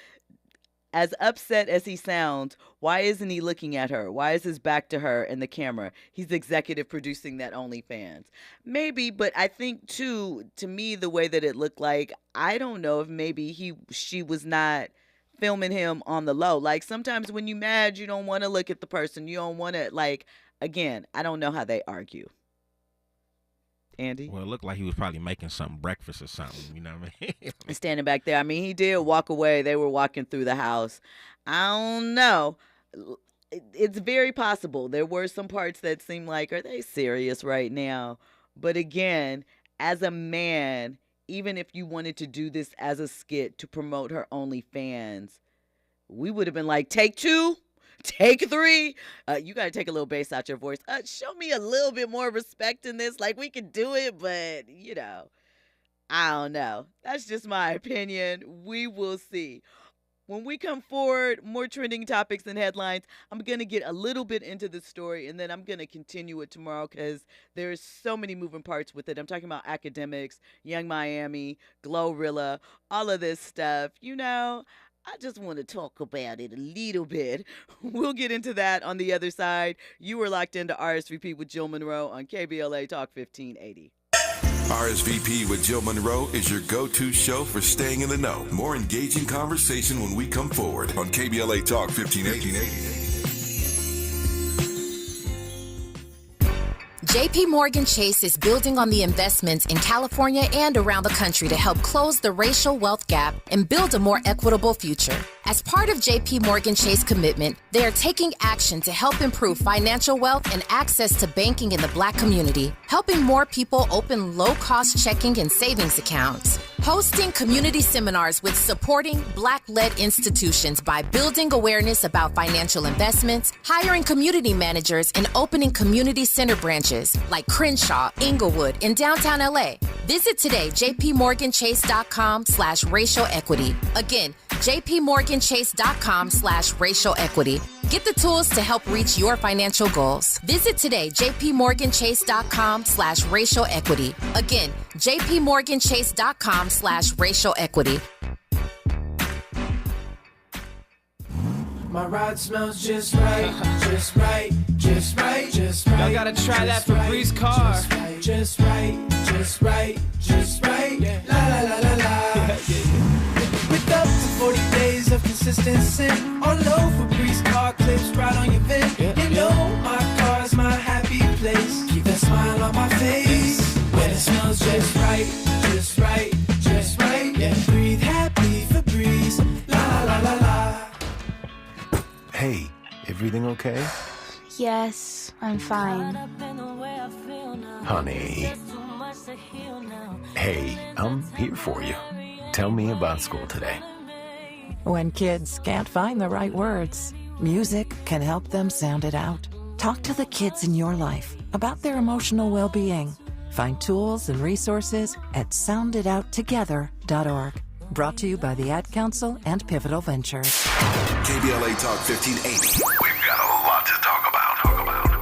as upset as he sounds, why isn't he looking at her? Why is his back to her and the camera? He's executive producing that OnlyFans. Maybe, but I think too, to me, the way that it looked like, I don't know if maybe she was not filming him on the low. Like sometimes when you're mad, you don't want to look at the person. You don't want to, like, again, I don't know how they argue. Andy? Well, it looked like he was probably making something, breakfast or something, you know what I mean? Standing back there. I mean, he did walk away. They were walking through the house. I don't know. It's very possible. There were some parts that seemed like, are they serious right now? But again, as a man, even if you wanted to do this as a skit to promote her OnlyFans, we would have been like, take 2. Take 3. You got to take a little bass out your voice. Show me a little bit more respect in this. Like, we could do it, but, you know, I don't know. That's just my opinion. We will see. When we come forward, more trending topics and headlines, I'm going to get a little bit into the story, and then I'm going to continue it tomorrow because there's so many moving parts with it. I'm talking about academics, Young Miami, Glorilla, all of this stuff. You know, I just want to talk about it a little bit. We'll get into that on the other side. You were locked into RSVP with Jill Munroe on KBLA Talk 1580. RSVP with Jill Munroe is your go-to show for staying in the know. More engaging conversation when we come forward on KBLA Talk 1580. JP Morgan Chase is building on the investments in California and around the country to help close the racial wealth gap and build a more equitable future. As part of JP Morgan Chase commitment, they are taking action to help improve financial wealth and access to banking in the Black community, helping more people open low-cost checking and savings accounts, hosting community seminars with supporting Black-led institutions by building awareness about financial investments, hiring community managers, and opening community center branches like Crenshaw, Inglewood, and downtown LA. Visit today, jpmorganchase.com/racial equity. Again, jpmorganchase.com/racial equity. Get the tools to help reach your financial goals. Visit today, jpmorganchase.com/racial equity. Again, jpmorganchase.com/racial equity. My ride smells just right, just right, just right, just right. Y'all gotta try that Febreze car. Just right, just right, just right. La la la la la. With up to 40 days of consistency, all over Febreze car clips right on your vent. You know my car's my happy place. Keep that smile on my face when it smells just right, just right, just right. Yeah, breathe happy Febreze. La la la la. Hey, everything okay? Yes, I'm fine. Honey. Hey, I'm here for you. Tell me about school today. When kids can't find the right words, music can help them sound it out. Talk to the kids in your life about their emotional well-being. Find tools and resources at sounditouttogether.org. Brought to you by the Ad Council and Pivotal Ventures. KBLA Talk 1580. We've got a lot to talk about.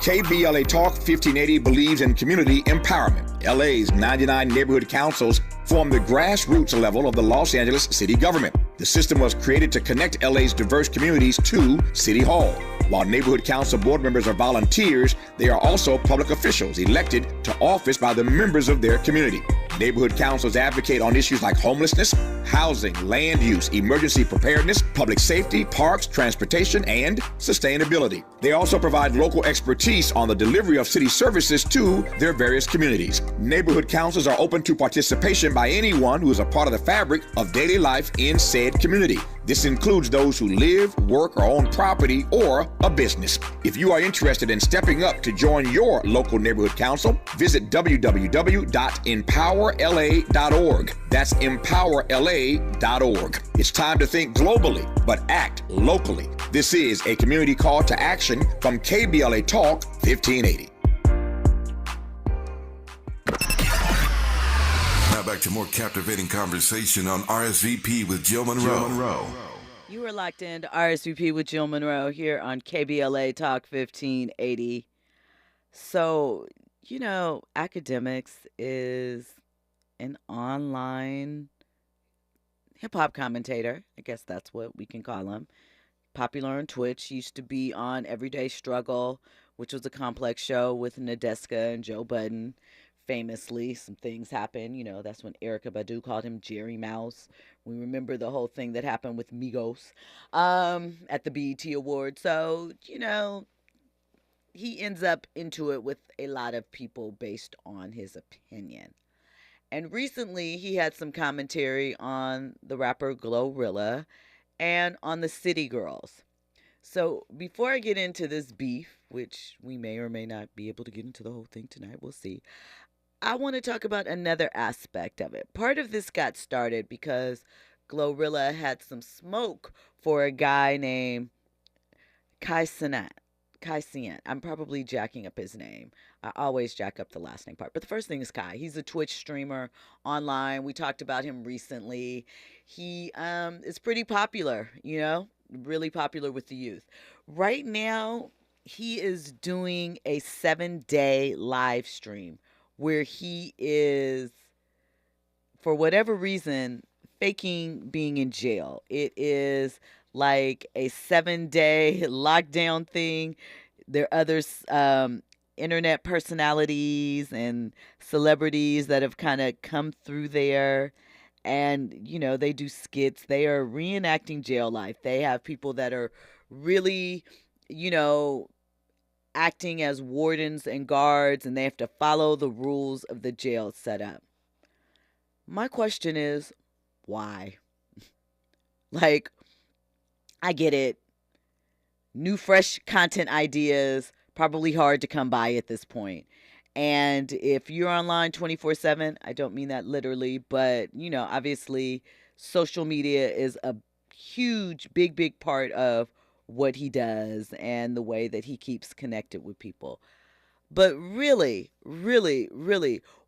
KBLA Talk 1580 believes in community empowerment. LA's 99 neighborhood councils form the grassroots level of the Los Angeles city government. The system was created to connect LA's diverse communities to City Hall. While neighborhood council board members are volunteers, they are also public officials elected to office by the members of their community. Neighborhood councils advocate on issues like homelessness, housing, land use, emergency preparedness, public safety, parks, transportation, and sustainability. They also provide local expertise on the delivery of city services to their various communities. Neighborhood councils are open to participation by anyone who is a part of the fabric of daily life in said community. This includes those who live, work, or own property or a business. If you are interested in stepping up to join your local neighborhood council, visit www.empower empowerla.org. That's empowerla.org. It's time to think globally, but act locally. This is a community call to action from KBLA Talk 1580. Now back to more captivating conversation on RSVP with Jill Munroe. You are locked into RSVP with Jill Munroe here on KBLA Talk 1580. So, academics is an online hip-hop commentator. I guess that's what we can call him. Popular on Twitch. Used to be on Everyday Struggle, which was a complex show with Nadeska and Joe Budden. Famously, some things happened. That's when Erykah Badu called him Jerry Mouse. We remember the whole thing that happened with Migos at the BET Awards. So, he ends up into it with a lot of people based on his opinion. And recently, he had some commentary on the rapper Glorilla and on the City Girls. So before I get into this beef, which we may or may not be able to get into the whole thing tonight, we'll see, I want to talk about another aspect of it. Part of this got started because Glorilla had some smoke for a guy named Kai Cenat. I'm probably jacking up his name. I always jack up the last name part. But the first thing is Kai. He's a Twitch streamer online. We talked about him recently. He is pretty popular, really popular with the youth. Right now, he is doing a 7-day live stream where he is, for whatever reason, faking being in jail. It is like a 7-day lockdown thing. There are other internet personalities and celebrities that have kind of come through there. And, they do skits. They are reenacting jail life. They have people that are really, acting as wardens and guards, and they have to follow the rules of the jail setup. My question is, why? I get it. New, fresh content ideas, probably hard to come by at this point. And if you're online 24/7, I don't mean that literally, but, obviously social media is a huge, big part of what he does and the way that he keeps connected with people. But really,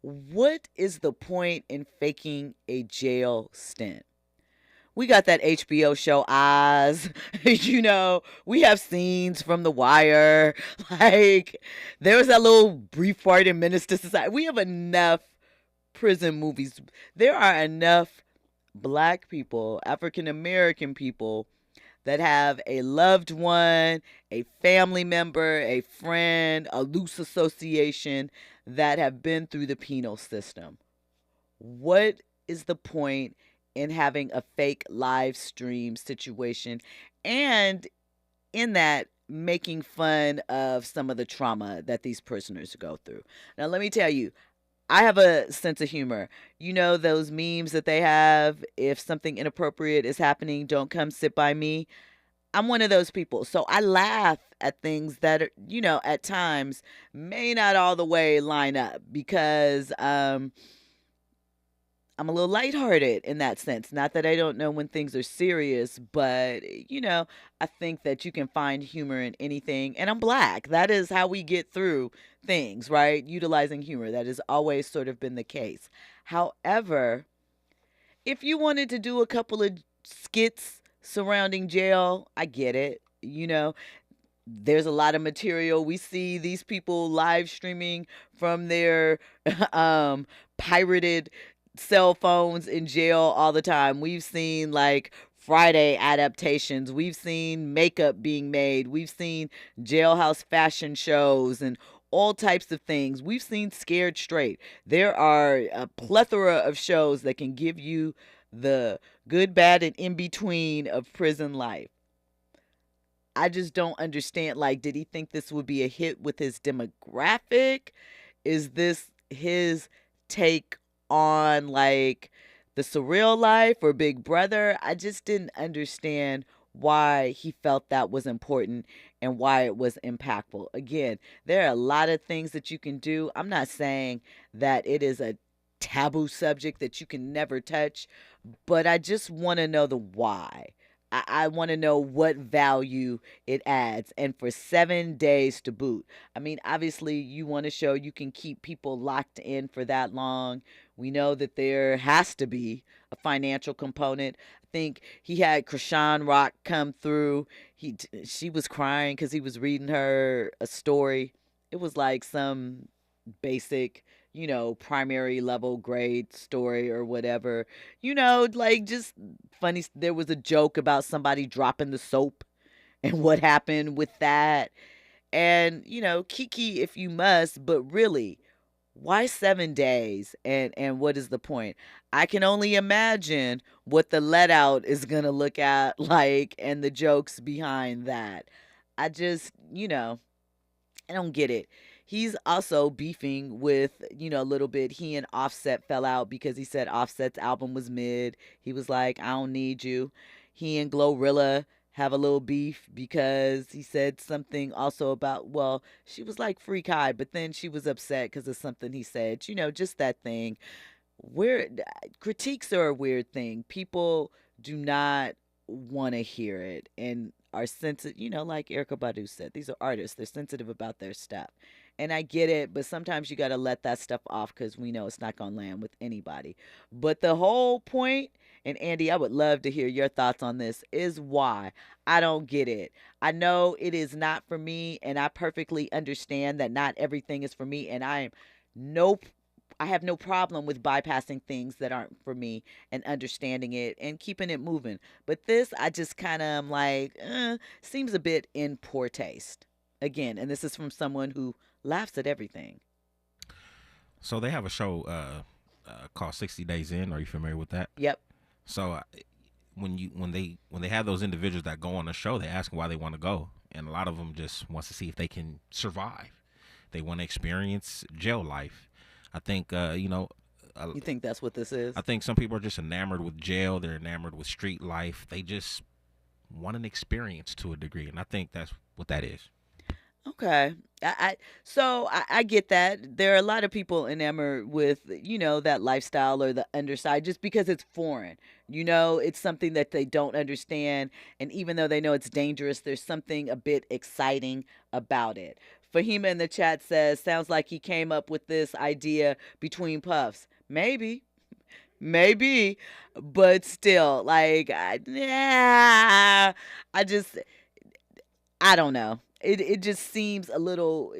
what is the point in faking a jail stint? We got that HBO show Oz. We have scenes from The Wire. There was that little brief part in Menace to Society. We have enough prison movies. There are enough Black people, African American people that have a loved one, a family member, a friend, a loose association that have been through the penal system. What is the point in having a fake live stream situation, and in that making fun of some of the trauma that these prisoners go through? Now, let me tell you, I have a sense of humor. Those memes that they have, if something inappropriate is happening, don't come sit by me. I'm one of those people. So I laugh at things that are, at times may not all the way line up because I'm a little lighthearted in that sense. Not that I don't know when things are serious, but, I think that you can find humor in anything. And I'm Black. That is how we get through things, right? Utilizing humor. That has always sort of been the case. However, if you wanted to do a couple of skits surrounding jail, I get it. There's a lot of material. We see these people live streaming from their pirated cell phones in jail all the time. We've seen Friday adaptations. We've seen makeup being made. We've seen jailhouse fashion shows and all types of things. We've seen Scared Straight. There are a plethora of shows that can give you the good, bad, and in between of prison life. I just don't understand. Did he think this would be a hit with his demographic? Is this his take on the surreal life or Big Brother? I just didn't understand why he felt that was important and why it was impactful. Again, there are a lot of things that you can do. I'm not saying that it is a taboo subject that you can never touch, but I just want to know the why. I want to know what value it adds. And for 7 days to boot. I mean, obviously, you want to show you can keep people locked in for that long. We know that there has to be a financial component. I think he had Krishan Rock come through. She was crying because he was reading her a story. It was like some basic, primary level grade story or whatever. Like just funny. There was a joke about somebody dropping the soap and what happened with that. And, kiki if you must, but really, why 7 days? And what is the point? I can only imagine what the let out is going to look at like and the jokes behind that. I just, I don't get it. He's also beefing with, a little bit. He and Offset fell out because he said Offset's album was mid. He was like, I don't need you. He and Glorilla have a little beef because he said something also about, well, she was like Freak High, but then she was upset because of something he said. Just that thing. Critiques are a weird thing. People do not want to hear it and are sensitive, like Erykah Badu said, these are artists. They're sensitive about their stuff. And I get it, but sometimes you got to let that stuff off because we know it's not going to land with anybody. But the whole point, and Andy, I would love to hear your thoughts on this, is why I don't get it. I know it is not for me, and I perfectly understand that not everything is for me, and I have no problem with bypassing things that aren't for me and understanding it and keeping it moving. But this, I just kind of am like, seems a bit in poor taste. Again, and this is from someone who laughs at everything. So they have a show called 60 Days In. Are you familiar with that? Yep. So when they have those individuals that go on the show, they ask them why they want to go, and a lot of them just wants to see if they can survive. They want to experience jail life. I think you think that's what this is? I think some people are just enamored with jail. They're enamored with street life. They just want an experience to a degree, and I think that's what that is. Okay. I get that. There are a lot of people enamored with, that lifestyle or the underside just because it's foreign. It's something that they don't understand. And even though they know it's dangerous, there's something a bit exciting about it. Fahima in the chat says, sounds like he came up with this idea between puffs. Maybe, but still, like, I don't know. It just seems a little,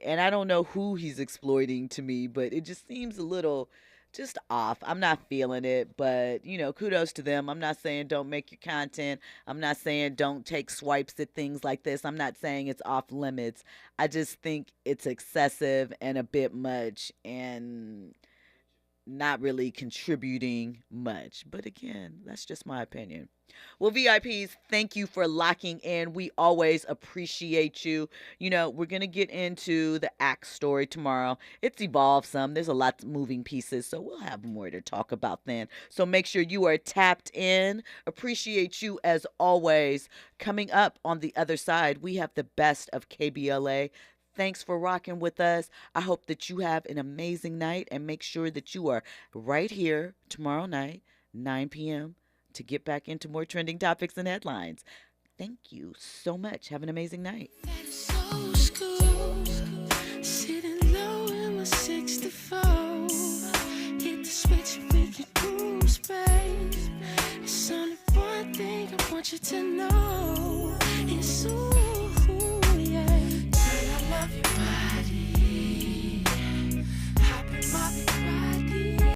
and I don't know who he's exploiting to me, but it just seems a little just off. I'm not feeling it, but, kudos to them. I'm not saying don't make your content. I'm not saying don't take swipes at things like this. I'm not saying it's off limits. I just think it's excessive and a bit much and not really contributing much. But again, that's just my opinion. Well, VIPs, thank you for locking in. We always appreciate you. We're going to get into the Axe story tomorrow. It's evolved some. There's a lot of moving pieces, so we'll have more to talk about then. So make sure you are tapped in. Appreciate you as always. Coming up on the other side, we have the best of KBLA. Thanks for rocking with us. I hope that you have an amazing night, and make sure that you are right here tomorrow night, 9 p.m., to get back into more trending topics and headlines. Thank you so much. Have an amazing night. Sitting low in my 64. Hit the switch with your cruise, babe. It's only one thing I want you to know. It's so